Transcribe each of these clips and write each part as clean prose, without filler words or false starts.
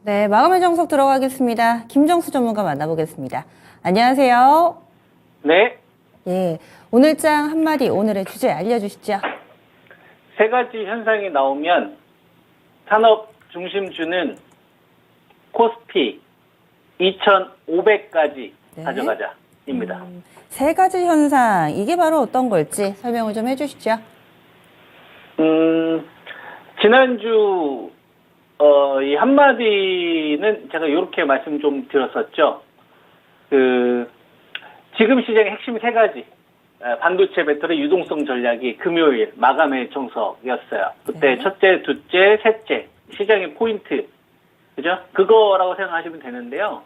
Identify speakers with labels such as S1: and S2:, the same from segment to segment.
S1: 네, 마감의 정석 들어가겠습니다. 김정수 전문가 만나보겠습니다. 안녕하세요.
S2: 네,
S1: 예, 오늘장 한마디 오늘의 주제 알려주시죠.
S2: 세 가지 현상이 나오면 산업 중심주는 코스피 2,500까지
S1: 네.
S2: 가져가자입니다.
S1: 세 가지 현상, 이게 바로 어떤 걸지 설명을 좀 해주시죠.
S2: 지난주 이 한마디는 제가 이렇게 말씀 좀 드렸었죠. 지금 시장의 핵심 세 가지. 반도체 배터리 유동성 전략이 금요일 마감의 정석이었어요. 그때
S1: 네.
S2: 첫째, 둘째, 셋째 시장의 포인트, 그죠? 그거라고 생각하시면 되는데요.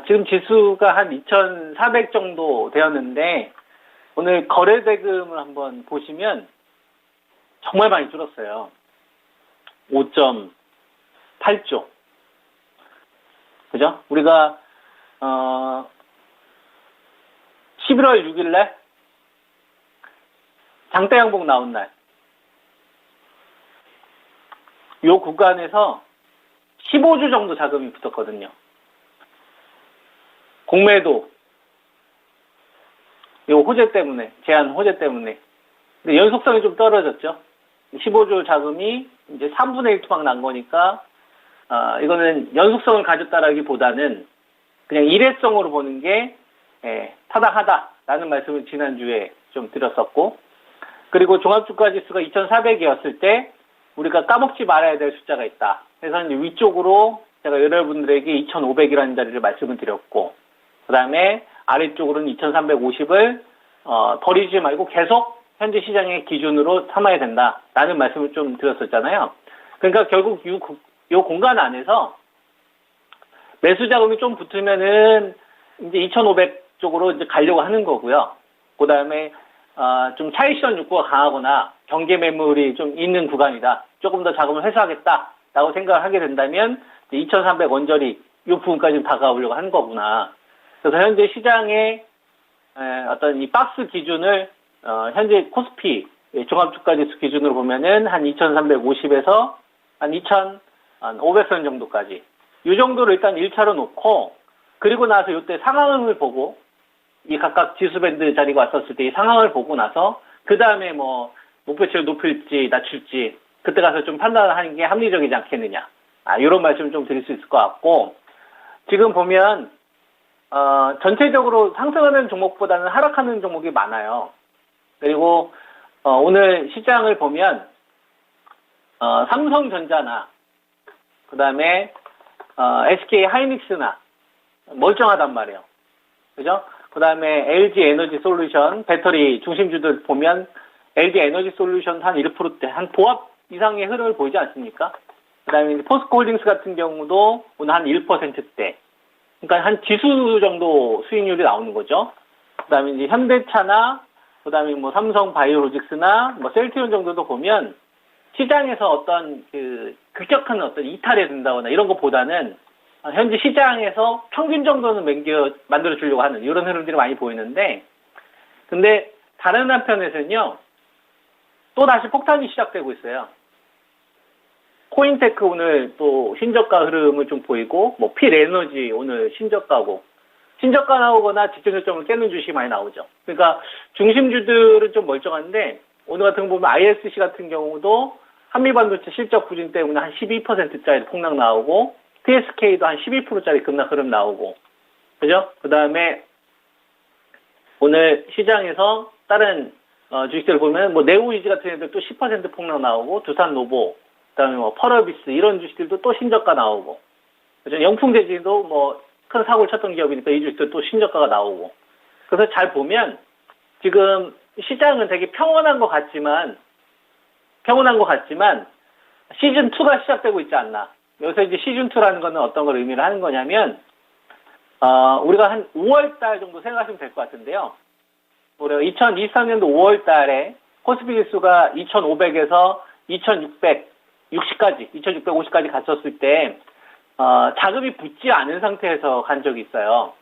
S2: 지금 지수가 한 2,400 정도 되었는데 오늘 거래 대금을 한번 보시면 정말 많이 줄었어요. 5.8조. 그죠? 우리가 11월 6일 날 장대 양봉 나온 날, 요 구간에서 15주 정도 자금이 붙었거든요. 공매도, 요 호재 때문에, 제한 호재 때문에. 근데 연속성이 좀 떨어졌죠. 15주 자금이 이제 3분의 1 토막 난 거니까, 이거는 연속성을 가졌다라기보다는 그냥 일회성으로 보는 게, 타당하다라는 말씀을 지난주에 좀 드렸었고, 그리고 종합주가지수가 2,400이었을 때 우리가 까먹지 말아야 될 숫자가 있다. 그래서 이제 위쪽으로 제가 여러분들에게 2,500이라는 자리를 말씀을 드렸고, 그 다음에 아래쪽으로는 2,350을 버리지 말고 계속 현재 시장의 기준으로 삼아야 된다라는 말씀을 좀 드렸었잖아요. 그러니까 결국 요 공간 안에서 매수 자금이 좀 붙으면은 이제 2,500 쪽으로 이제 가려고 하는 거고요. 그 다음에 좀 차익실현 욕구가 강하거나 경계 매물이 좀 있는 구간이다. 조금 더 자금을 회수하겠다라고 생각을 하게 된다면 2,300 언저리 이 부분까지 다가오려고 하는 거구나. 그래서 현재 시장의 어떤 이 박스 기준을 현재 코스피 종합주가지수 기준으로 보면은 한 2,350에서 한 2,500선 정도까지 이 정도를 일단 1차로 놓고, 그리고 나서 이때 상황을 보고 이 각각 지수밴드 자리가 왔었을 때 이 상황을 보고 나서 그 다음에 뭐 목표치를 높일지 낮출지 그때 가서 좀 판단하는 게 합리적이지 않겠느냐, 이런 말씀을 좀 드릴 수 있을 것 같고, 지금 보면 전체적으로 상승하는 종목보다는 하락하는 종목이 많아요. 그리고 오늘 시장을 보면 삼성전자나 그 다음에 SK 하이닉스나 멀쩡하단 말이에요. 그죠? 그 다음에 LG 에너지 솔루션, 배터리 중심주들 보면 LG 에너지 솔루션 한 1%대, 한 보합 이상의 흐름을 보이지 않습니까? 그 다음에 포스코 홀딩스 같은 경우도 오늘 한 1%대. 그러니까 한 지수 정도 수익률이 나오는 거죠. 그 다음에 이제 현대차나, 그 다음에 뭐 삼성 바이오로직스나 뭐 셀트리온 정도도 보면 시장에서 어떤 급격한 어떤 이탈이 된다거나 이런 것보다는 현재 시장에서 평균 정도는 만들어 주려고 하는 이런 흐름들이 많이 보이는데, 근데 다른 한편에서는요, 또 다시 폭탄이 시작되고 있어요. 코인테크 오늘 또 신저가 흐름을 좀 보이고, 뭐 필에너지 오늘 신저가고, 신저가 나오거나 직전 저점을 깨는 주식이 많이 나오죠. 그러니까 중심주들은 좀 멀쩡한데, 오늘 같은 거 보면 ISC 같은 경우도 한미반도체 실적 부진 때문에 한 12%짜리 폭락 나오고, TSK도 한 12%짜리 급락 흐름 나오고, 그죠? 그 다음에 오늘 시장에서 다른 주식들을 보면 뭐 네오이지 같은 애들 또 10% 폭락 나오고, 두산노보, 그 다음에 뭐 펄어비스 이런 주식들도 또 신저가 나오고, 그죠? 영풍대지도 뭐 큰 사고를 쳤던 기업이니까 이 주식들 또 신저가가 나오고. 그래서 잘 보면 지금 시장은 되게 평온한 것 같지만 시즌2가 시작되고 있지 않나. 여기서 이제 시즌2라는 거는 어떤 걸 의미를 하는 거냐면, 우리가 한 5월달 정도 생각하시면 될 것 같은데요. 우리가 2023년도 5월달에 코스피 지수가 2,500에서 2,650까지 갔었을 때, 자금이 붙지 않은 상태에서 간 적이 있어요.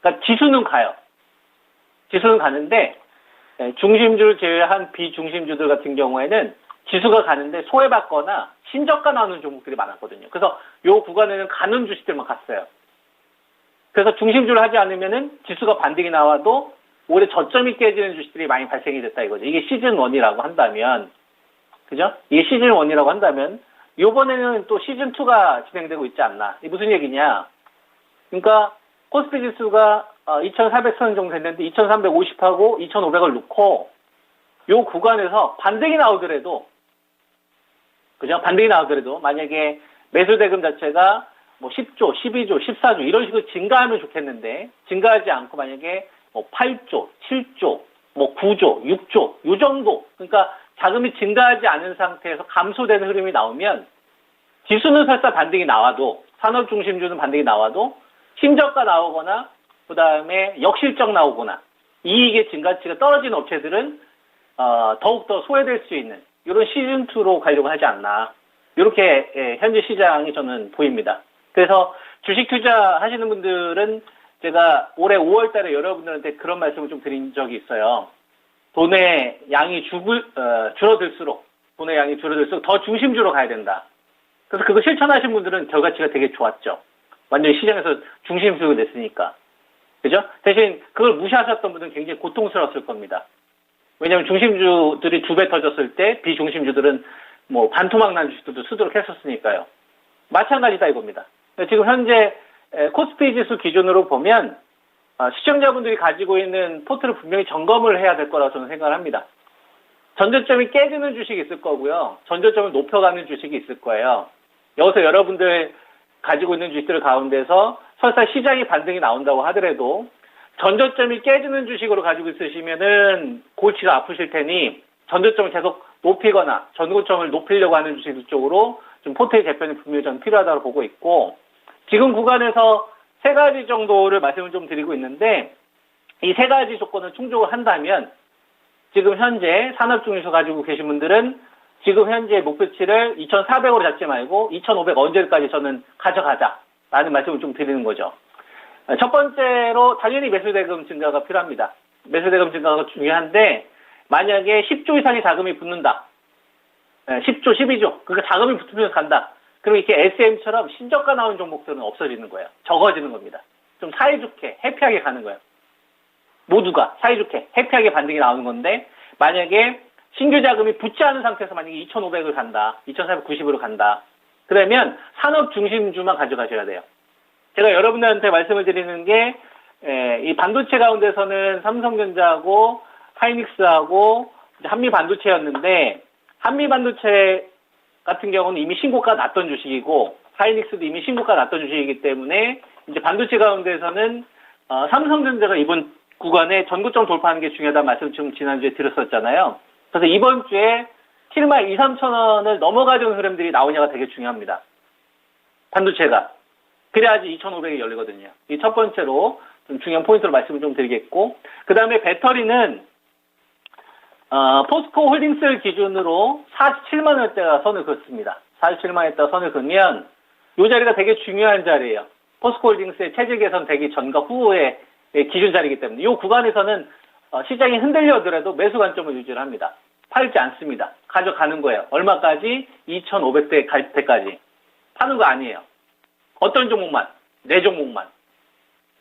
S2: 그러니까 지수는 가요. 지수는 가는데, 중심주를 제외한 비중심주들 같은 경우에는 지수가 가는데 소외받거나 신저가 나오는 종목들이 많았거든요. 그래서 요 구간에는 가는 주식들만 갔어요. 그래서 중심주를 하지 않으면은 지수가 반등이 나와도 올해 저점이 깨지는 주식들이 많이 발생이 됐다 이거죠. 이게 시즌 1이라고 한다면, 그죠? 이게 시즌 1이라고 한다면, 요번에는 또 시즌 2가 진행되고 있지 않나. 이게 무슨 얘기냐? 그러니까, 코스피 지수가 2,400선 정도 됐는데, 2,350하고 2,500을 놓고, 요 구간에서 반등이 나오더라도, 그죠? 반등이 나오더라도, 만약에 매수 대금 자체가 뭐 10조, 12조, 14조, 이런 식으로 증가하면 좋겠는데, 증가하지 않고 만약에 뭐 8조, 7조, 뭐 9조, 6조, 요 정도. 그러니까 자금이 증가하지 않은 상태에서 감소되는 흐름이 나오면 지수는 설사 반등이 나와도 산업 중심주는 반등이 나와도 신저가 나오거나 그다음에 역실적 나오거나 이익의 증가치가 떨어지는 업체들은 더욱더 소외될 수 있는 이런 시즌2로 가려고 하지 않나. 이렇게 현재 시장이 저는 보입니다. 그래서 주식 투자하시는 분들은 제가 올해 5월 달에 여러분들한테 그런 말씀을 좀 드린 적이 있어요. 돈의 양이 줄어들수록 더 중심주로 가야 된다. 그래서 그거 실천하신 분들은 결과치가 되게 좋았죠. 완전히 시장에서 중심주가 됐으니까. 그죠? 대신 그걸 무시하셨던 분들은 굉장히 고통스러웠을 겁니다. 왜냐하면 중심주들이 2배 터졌을 때 비중심주들은 뭐 반토막 난 주식들도 쓰도록 했었으니까요. 마찬가지다 이겁니다. 지금 현재 코스피 지수 기준으로 보면 시청자분들이 가지고 있는 포트를 분명히 점검을 해야 될 거라고 저는 생각을 합니다. 전저점이 깨지는 주식이 있을 거고요. 전저점을 높여가는 주식이 있을 거예요. 여기서 여러분들 가지고 있는 주식들 가운데서 설사 시장이 반등이 나온다고 하더라도 전저점이 깨지는 주식으로 가지고 있으시면은 골치가 아프실 테니 전저점을 계속 높이거나 전고점을 높이려고 하는 주식들 쪽으로 좀 포트의 재편이 분명히 저는 필요하다고 보고 있고, 지금 구간에서 세 가지 정도를 말씀을 좀 드리고 있는데, 이 세 가지 조건을 충족을 한다면 지금 현재 산업중에서 가지고 계신 분들은 지금 현재 목표치를 2,400으로 잡지 말고 2,500 언제까지 저는 가져가자라는 말씀을 좀 드리는 거죠. 첫 번째로 당연히 매수대금 증가가 필요합니다. 매수대금 증가가 중요한데, 만약에 10조 이상의 자금이 붙는다. 10조, 12조. 그러니까 자금이 붙으면서 간다. 그럼 이렇게 SM처럼 신저가 나오는 종목들은 없어지는 거예요. 적어지는 겁니다. 좀 사이좋게, 해피하게 가는 거예요. 모두가 사이좋게, 해피하게 반등이 나오는 건데, 만약에 신규 자금이 붙지 않은 상태에서 만약에 2,500을 간다. 2,490으로 간다. 그러면 산업 중심주만 가져가셔야 돼요. 제가 여러분들한테 말씀을 드리는 게, 이 반도체 가운데서는 삼성전자하고 하이닉스하고 한미반도체였는데, 한미반도체 같은 경우는 이미 신고가 났던 주식이고, 하이닉스도 이미 신고가 났던 주식이기 때문에, 이제 반도체 가운데서는, 삼성전자가 이번 구간에 전고점 돌파하는 게 중요하다는 말씀 좀 지난주에 드렸었잖아요. 그래서 이번 주에 7만 2, 3천 원을 넘어가는 흐름들이 나오냐가 되게 중요합니다. 반도체가. 그래야지 2,500이 열리거든요. 이 첫 번째로 좀 중요한 포인트로 말씀을 좀 드리겠고, 그 다음에 배터리는, 포스코 홀딩스를 기준으로 47만 원대가 선을 긋습니다. 47만 원대가 선을 긋면, 이 자리가 되게 중요한 자리예요. 포스코 홀딩스의 체제 개선 되기 전과 후의 기준 자리이기 때문에, 이 구간에서는 시장이 흔들려더라도 매수 관점을 유지를 합니다. 팔지 않습니다. 가져가는 거예요. 얼마까지? 2,500대 갈 때까지. 파는 거 아니에요. 어떤 종목만? 4종목만.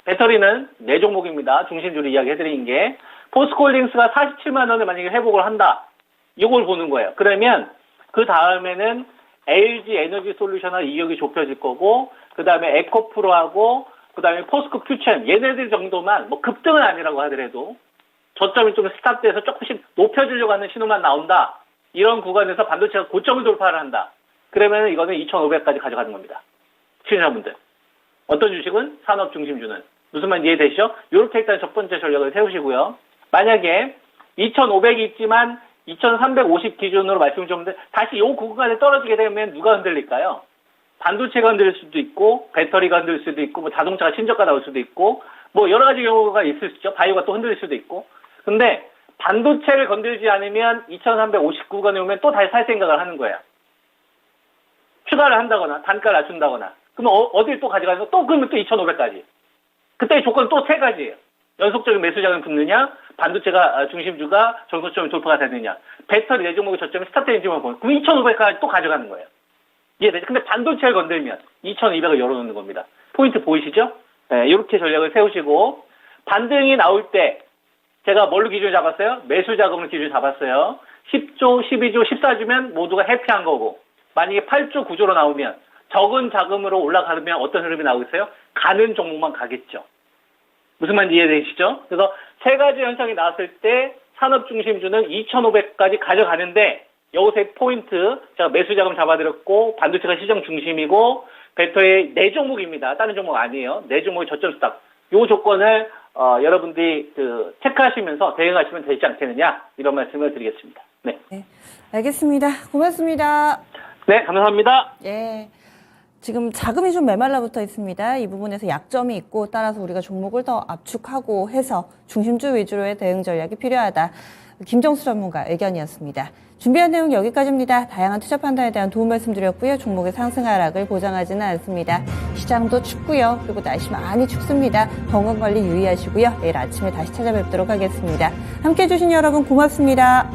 S2: 배터리는 4종목입니다. 중심주로 이야기해드린 게. 포스코홀딩스가 47만 원을 만약에 회복을 한다. 이걸 보는 거예요. 그러면 그 다음에는 LG 에너지 솔루션과 이익이 좁혀질 거고, 그 다음에 에코프로하고, 그 다음에 포스코 퓨첸, 얘네들 정도만, 뭐 급등은 아니라고 하더라도 저점이 좀 스탑돼서 조금씩 높여주려고 하는 신호만 나온다. 이런 구간에서 반도체가 고점을 돌파를 한다. 그러면 이거는 2,500까지 가져가는 겁니다. 시청자분들. 어떤 주식은? 산업 중심주는. 무슨 말 이해되시죠? 이렇게 일단 첫 번째 전략을 세우시고요. 만약에 2,500이 있지만 2,350 기준으로 말씀을 좀 다시 이 구간에 떨어지게 되면 누가 흔들릴까요? 반도체가 흔들릴 수도 있고, 배터리가 흔들릴 수도 있고, 뭐 자동차가 신저가 나올 수도 있고, 뭐 여러 가지 경우가 있을 수 있죠. 바이오가 또 흔들릴 수도 있고. 근데 반도체를 건들지 않으면 2,350 구간에 오면 또 다시 살 생각을 하는 거예요. 추가를 한다거나 단가를 낮춘다거나. 그러면 어딜 또 가져가서 또 그러면 또 2,500까지. 그때 조건 또 세 가지예요. 연속적인 매수자금 붙느냐, 반도체가 중심주가 전고점이 돌파가 되느냐, 배터리 4종목의 저점이 스타트 엔진만 보면 그럼 2,500까지 또 가져가는 거예요. 이해되죠? 근데 반도체를 건들면 2,200을 열어놓는 겁니다. 포인트 보이시죠? 네, 이렇게 전략을 세우시고 반등이 나올 때 제가 뭘로 기준 잡았어요? 매수 자금을 기준 잡았어요. 10조, 12조, 14조면 모두가 해피한 거고 만약에 8조, 9조로 나오면 적은 자금으로 올라가면 어떤 흐름이 나오겠어요? 가는 종목만 가겠죠. 무슨 말인지 이해되시죠? 그래서 세 가지 현상이 나왔을 때 산업중심주는 2,500까지 가져가는데 여기서의 포인트, 제가 매수 자금 잡아드렸고 반도체가 시장 중심이고 벡터의 4종목입니다. 다른 종목 아니에요. 4종목의 저점 스탑. 요 조건을 여러분들이 체크하시면서 대응하시면 되지 않겠느냐 이런 말씀을 드리겠습니다. 네.
S1: 네, 알겠습니다. 고맙습니다.
S2: 네, 감사합니다.
S1: 예. 지금 자금이 좀 메말라 붙어 있습니다. 이 부분에서 약점이 있고 따라서 우리가 종목을 더 압축하고 해서 중심주 위주로의 대응 전략이 필요하다. 김정수 전문가 의견이었습니다. 준비한 내용 여기까지입니다. 다양한 투자 판단에 대한 도움 말씀드렸고요. 종목의 상승 하락을 보장하지는 않습니다. 시장도 춥고요. 그리고 날씨 많이 춥습니다. 건강 관리 유의하시고요. 내일 아침에 다시 찾아뵙도록 하겠습니다. 함께해 주신 여러분 고맙습니다.